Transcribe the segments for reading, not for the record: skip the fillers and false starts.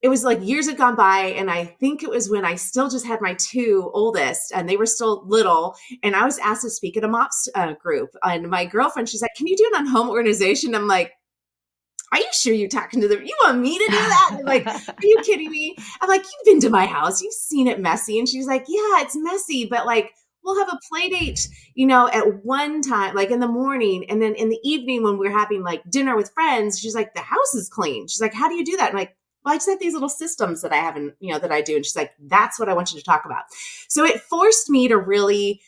it was like years had gone by. And I think it was when I still just had my two oldest and they were still little. And I was asked to speak at a MOPS group. And my girlfriend, she's like, can you do it on home organization? I'm like, are you sure you're talking to them? You want me to do that? I'm like, are you kidding me? I'm like, you've been to my house. You've seen it messy. And she's like, yeah, it's messy. But like, we'll have a play date, at one time, like in the morning. And then in the evening when we're having like dinner with friends, she's like, the house is clean. She's like, how do you do that? I'm like, well, I just have these little systems that I haven't, that I do. And she's like, that's what I want you to talk about. So it forced me to really,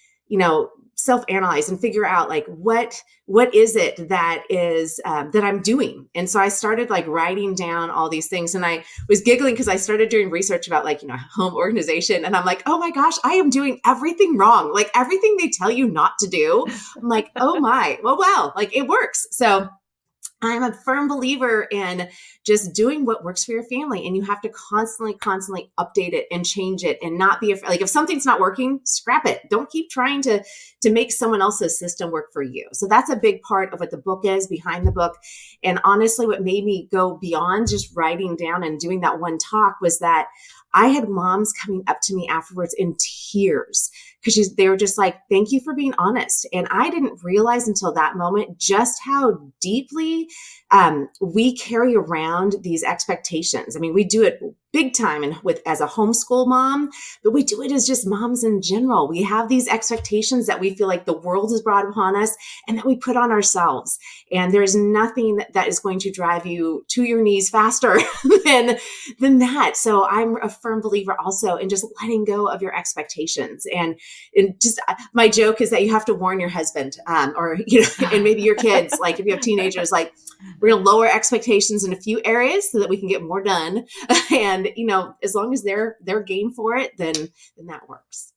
self-analyze and figure out like, what is it that is, that I'm doing? And so I started like writing down all these things, and I was giggling because I started doing research about like, home organization. And I'm like, oh my gosh, I am doing everything wrong. Like everything they tell you not to do. I'm like, oh my, well, wow, like it works. So I'm a firm believer in just doing what works for your family. And you have to constantly update it and change it and not be afraid. Like if something's not working, scrap it. Don't keep trying to make someone else's system work for you. So that's a big part of what the book is, behind the book. And honestly, what made me go beyond just writing down and doing that one talk was that I had moms coming up to me afterwards in tears because they were just like, thank you for being honest. And I didn't realize until that moment just how deeply we carry around these expectations. I mean, we do it big time and as a homeschool mom, but we do it as just moms in general. We have these expectations that we feel like the world has brought upon us and that we put on ourselves. And there's nothing that is going to drive you to your knees faster than that. So I'm a firm believer also in just letting go of your expectations. And just my joke is that you have to warn your husband or, and maybe your kids, like if you have teenagers, like we're going to lower expectations in a few areas so that we can get more done. And, as long as they're game for it, then that works.